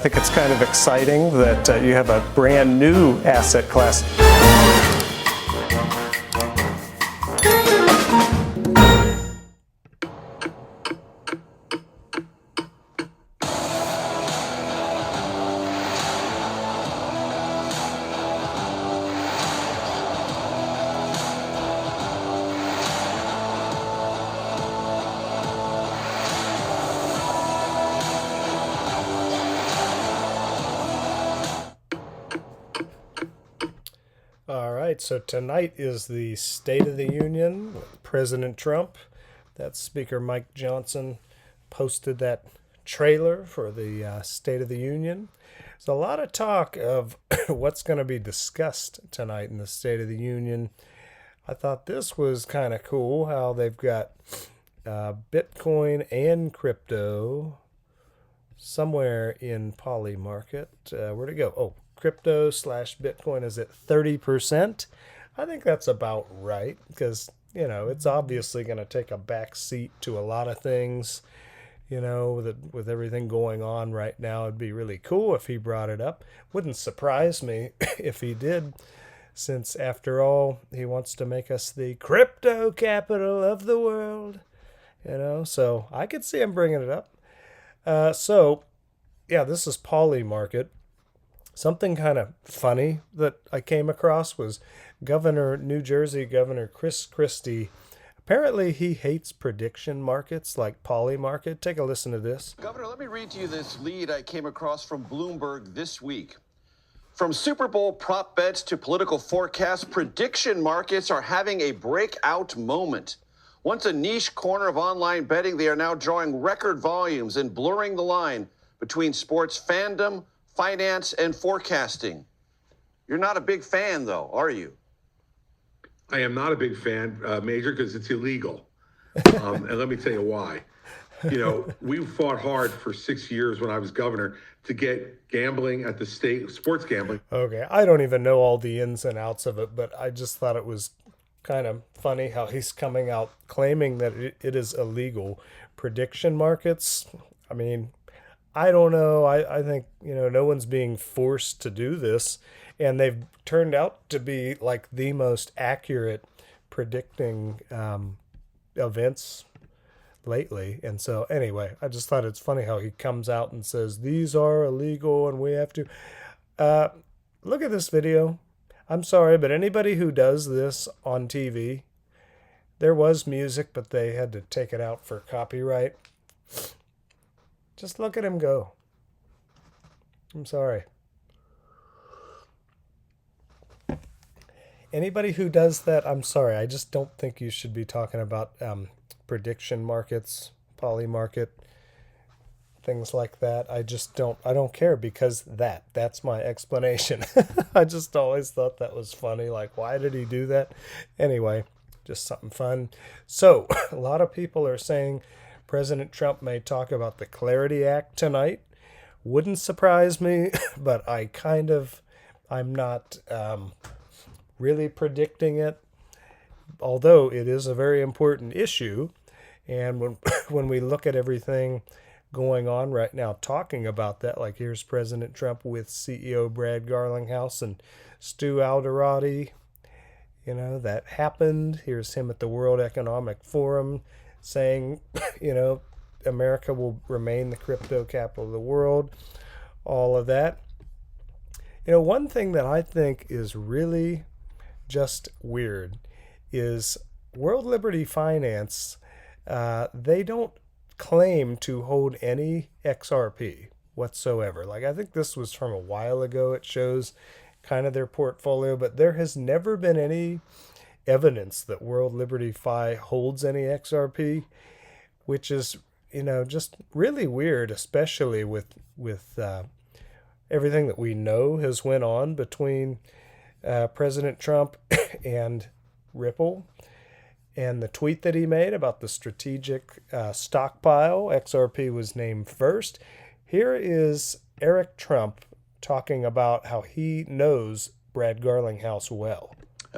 think it's kind of exciting that you have a brand new asset class. All right, so tonight is the State of the Union with President Trump. That's Speaker Mike Johnson posted that trailer for the State of the Union. There's a lot of talk of what's going to be discussed tonight in the State of the Union. I thought this was kind of cool how they've got Bitcoin and crypto somewhere in Polymarket. Where'd it go? Oh, crypto / Bitcoin is at 30%. I think that's about right because, it's obviously going to take a back seat to a lot of things. With everything going on right now, it'd be really cool if he brought it up. Wouldn't surprise me if he did, since after all, he wants to make us the crypto capital of the world. So I could see him bringing it up. This is Polymarket. Something kind of funny that I came across was New Jersey Governor Chris Christie. Apparently, he hates prediction markets like Polymarket. Take a listen to this. Governor, let me read to you this lead I came across from Bloomberg this week. From Super Bowl prop bets to political forecasts, prediction markets are having a breakout moment. Once a niche corner of online betting, they are now drawing record volumes and blurring the line between sports fandom, finance, and forecasting. You're not a big fan, though, are you? I am not a big fan, Major, because it's illegal. And let me tell you why. We fought hard for 6 years when I was governor to get gambling at the state, sports gambling. Okay, I don't even know all the ins and outs of it, but I just thought it was kind of funny how he's coming out claiming that it is illegal. Prediction markets, I don't know. I think, no one's being forced to do this. And they've turned out to be like the most accurate predicting events lately. And so anyway, I just thought it's funny how he comes out and says, these are illegal and we have to. Look at this video. I'm sorry, but anybody who does this on TV, there was music, but they had to take it out for copyright. Just look at him go. I'm sorry. Anybody who does that, I'm sorry. I just don't think you should be talking about prediction markets, Polymarket, things like that. I don't care because that's my explanation. I just always thought that was funny. Like, why did he do that? Anyway, just something fun. So a lot of people are saying President Trump may talk about the Clarity Act tonight. Wouldn't surprise me, but I'm not really predicting it, although it is a very important issue. And when we look at everything going on right now, talking about that, like here's President Trump with CEO Brad Garlinghouse and Stu Alderati, that happened. Here's him at the World Economic Forum saying, America will remain the crypto capital of the world, all of that. One thing that I think is really just weird is World Liberty Finance, they don't claim to hold any XRP whatsoever. Like, I think this was from a while ago. It shows kind of their portfolio, but there has never been any evidence that World Liberty Fi holds any XRP, which is, just really weird, especially with everything that we know has went on between President Trump and Ripple, and the tweet that he made about the strategic stockpile. XRP was named first. Here is Eric Trump talking about how he knows Brad Garlinghouse well.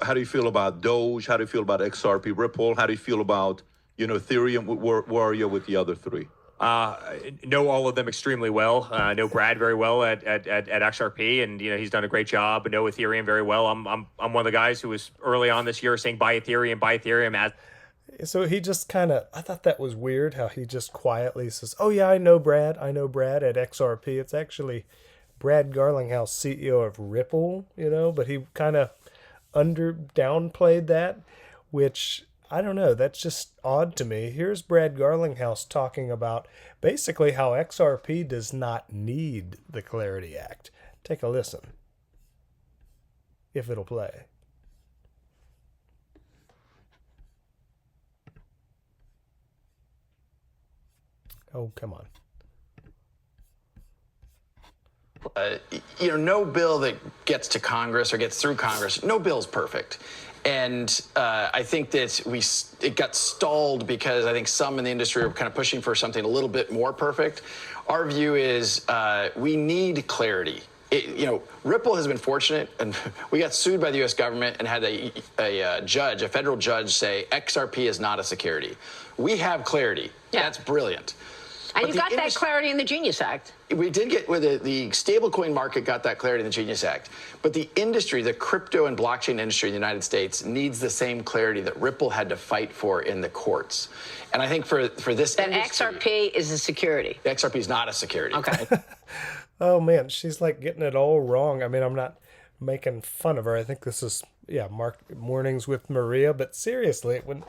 How do you feel about Doge? How do you feel about XRP, Ripple? How do you feel about, Ethereum? Where are you with the other three? know all of them extremely well. Know Brad very well at XRP, and he's done a great job. I know Ethereum very well. I'm one of the guys who was early on this year saying buy Ethereum as. So he just kind of, I thought that was weird how he just quietly says, oh yeah, I know Brad at XRP. It's actually Brad Garlinghouse, CEO of Ripple, but he kind of downplayed that, which I don't know. That's just odd to me. Here's Brad Garlinghouse talking about basically how XRP does not need the Clarity Act. Take a listen, if it'll play. Oh, come on. No bill that gets to Congress or gets through Congress, no bill's perfect. And I think that it got stalled because I think some in the industry are kind of pushing for something a little bit more perfect. Our view is we need clarity. Ripple has been fortunate, and we got sued by the U.S. government and had a federal judge say XRP is not a security. We have clarity. Yeah. That's brilliant. And you got that clarity in the Genius Act. We did get, with the stablecoin market got that clarity in the Genius Act. But the industry, the crypto and blockchain industry in the United States needs the same clarity that Ripple had to fight for in the courts. And I think for this that industry, XRP is a security. XRP is not a security. Okay. Oh man, she's like getting it all wrong. I mean, I'm not making fun of her. I think this is, Mornings with Maria. But seriously, when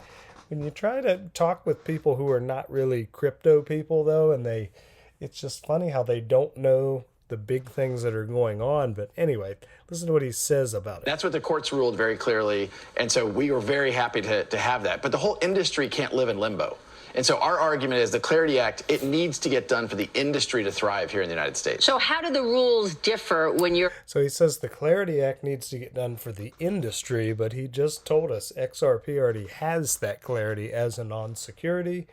you try to talk with people who are not really crypto people, though, and it's just funny how they don't know the big things that are going on. But anyway, listen to what he says about it. That's what the courts ruled very clearly. And so we were very happy to have that. But the whole industry can't live in limbo. And so our argument is the Clarity Act, it needs to get done for the industry to thrive here in the United States. So how do the rules differ when you're... So he says the Clarity Act needs to get done for the industry, but he just told us XRP already has that clarity as a non-security.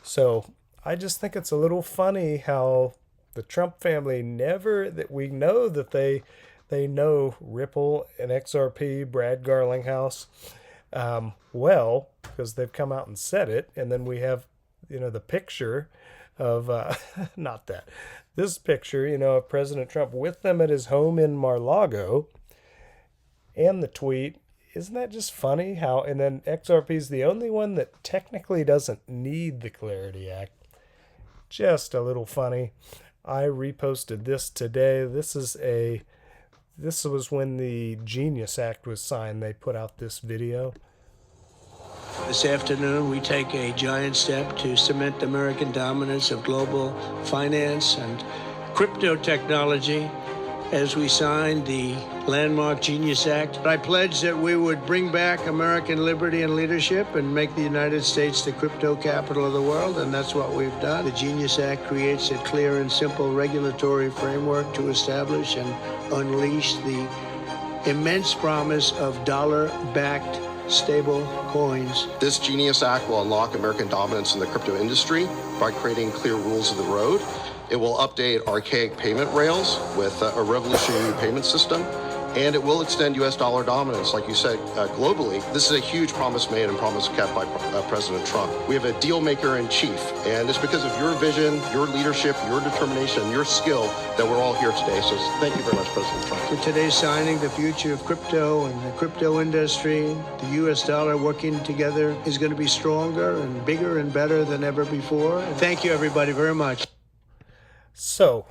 So I just think it's a little funny how the Trump family we know that they know Ripple and XRP, Brad Garlinghouse, well, because they've come out and said it. And then we have, the picture of, this picture, of President Trump with them at his home in Mar-a-Lago, and the tweet. Isn't that just funny how, and then XRP is the only one that technically doesn't need the Clarity Act. Just a little funny. I reposted this today. This was when the Genius Act was signed. They put out this video. This afternoon, we take a giant step to cement American dominance of global finance and crypto technology as we sign the landmark Genius Act. I pledge that we would bring back American liberty and leadership and make the United States the crypto capital of the world, and that's what we've done. The Genius Act creates a clear and simple regulatory framework to establish and unleash the immense promise of dollar-backed stable coins. This Genius Act will unlock American dominance in the crypto industry by creating clear rules of the road. It will update archaic payment rails with a revolutionary new payment system, and it will extend U.S. dollar dominance, like you said, globally. This is a huge promise made and promise kept by President Trump. We have a deal maker in chief, and it's because of your vision, your leadership, your determination, your skill that we're all here today. So thank you very much, President Trump. For today's signing, the future of crypto and the crypto industry, the U.S. dollar working together is going to be stronger and bigger and better than ever before. Thank you, everybody, very much. So,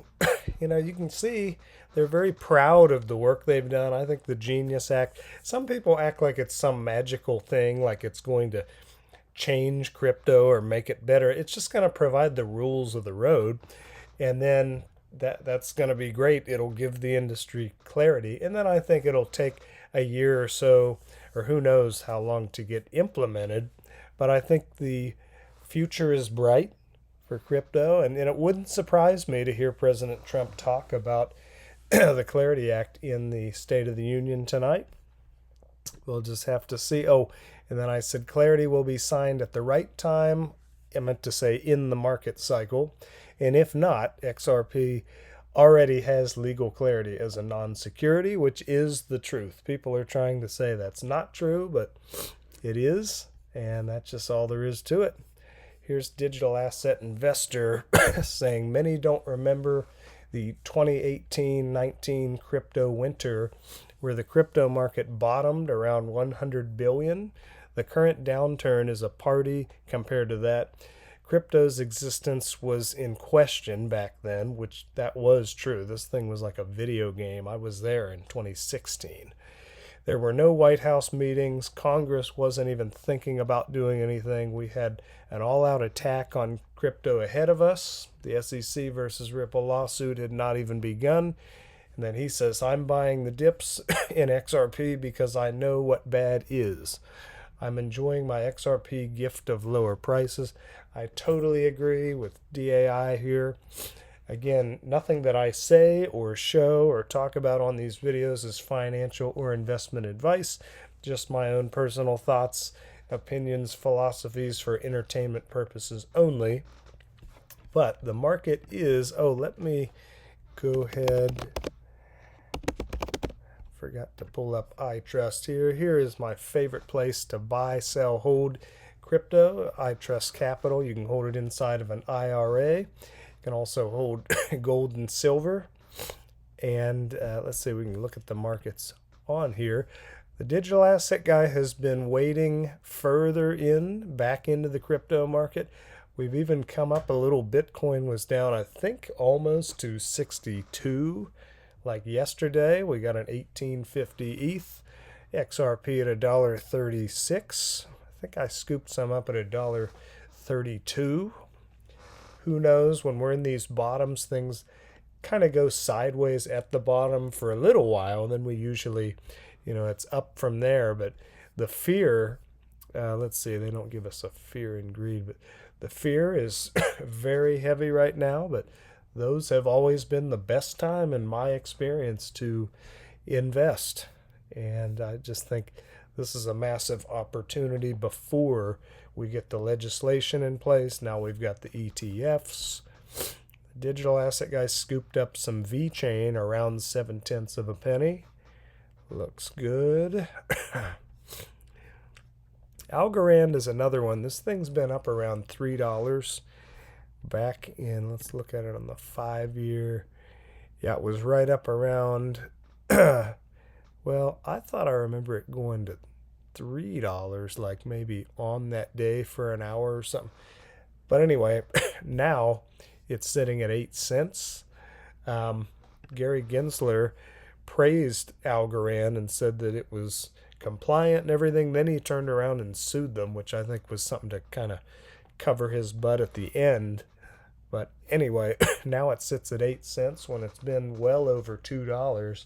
you can see they're very proud of the work they've done. I think the Genius Act, some people act like it's some magical thing, like it's going to change crypto or make it better. It's just going to provide the rules of the road. And then that's going to be great. It'll give the industry clarity. And then I think it'll take a year or so, or who knows how long to get implemented. But I think the future is bright for crypto, and it wouldn't surprise me to hear President Trump talk about the Clarity Act in the State of the Union tonight. We'll just have to see. Oh, and then I said clarity will be signed at the right time. I meant to say in the market cycle. And if not, XRP already has legal clarity as a non-security, which is the truth. People are trying to say that's not true, but it is, and that's just all there is to it. Here's Digital Asset Investor saying many don't remember the 2018-19 crypto winter where the crypto market bottomed around 100 billion. The current downturn is a party compared to that. Crypto's existence was in question back then, which that was true. This thing was like a video game. I was there in 2016. There were no White House meetings. Congress wasn't even thinking about doing anything. We had an all-out attack on crypto ahead of us. The SEC versus Ripple lawsuit had not even begun. And then he says, I'm buying the dips in XRP because I know what bad is. I'm enjoying my XRP gift of lower prices. I totally agree with DAI here. Again, nothing that I say or show or talk about on these videos is financial or investment advice. Just my own personal thoughts, opinions, philosophies for entertainment purposes only. But the market is, let me go ahead. Forgot to pull up iTrust here. Here is my favorite place to buy, sell, hold crypto. iTrust Capital. You can hold it inside of an IRA. You can also hold gold and silver. And let's see, we can look at the markets on here. The digital asset guy has been wading further back into the crypto market. We've even come up a little. Bitcoin was down, I think, almost to 62. Like yesterday, we got an 1850 ETH, XRP at $1.36. I think I scooped some up at $1.32. Who knows? When we're in these bottoms, things kind of go sideways at the bottom for a little while, and then we usually, it's up from there. But the fear, let's see, they don't give us a fear and greed, but the fear is very heavy right now. But those have always been the best time in my experience to invest. And I just think this is a massive opportunity before we get the legislation in place. Now we've got the ETFs. The digital asset guy scooped up some VeChain around 0.7 of a penny. Looks good. Algorand is another one. This thing's been up around $3. Back in, let's look at it on the 5-year. Yeah, it was right up around, well, I thought I remember it going to $3, like maybe on that day for an hour or something. But anyway, now it's sitting at 8 cents. Gary Gensler praised Algorand and said that it was compliant and everything. Then he turned around and sued them, which I think was something to kind of cover his butt at the end. But anyway, now it sits at 8 cents when it's been well over $2.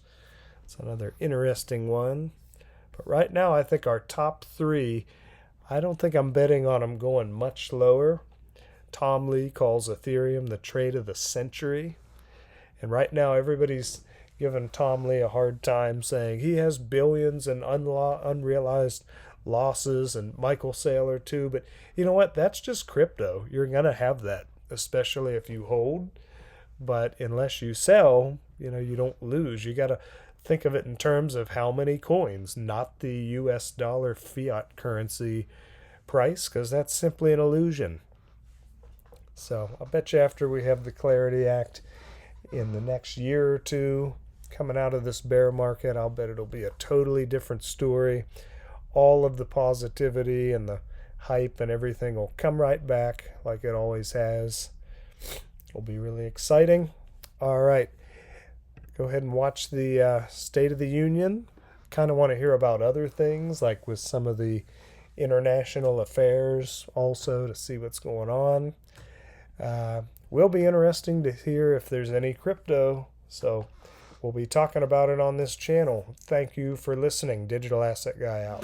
It's another interesting one. But right now, I think our top 3, I don't think I'm betting on them going much lower. Tom Lee calls Ethereum the trade of the century. And right now, everybody's giving Tom Lee a hard time, saying he has billions in unrealized losses, and Michael Saylor too. But you know what? That's just crypto. You're going to have that, especially if you hold. But unless you sell, you don't lose. You got to think of it in terms of how many coins, not the US dollar fiat currency price, because that's simply an illusion. So I'll bet you after we have the Clarity Act in the next year or two coming out of this bear market, I'll bet it'll be a totally different story. All of the positivity and the hype and everything will come right back like it always has. It'll be really exciting. All right. Go ahead and watch the State of the Union. Kind of want to hear about other things, like with some of the international affairs also, to see what's going on. Will be interesting to hear if there's any crypto. So we'll be talking about it on this channel. Thank you for listening. Digital Asset Guy out.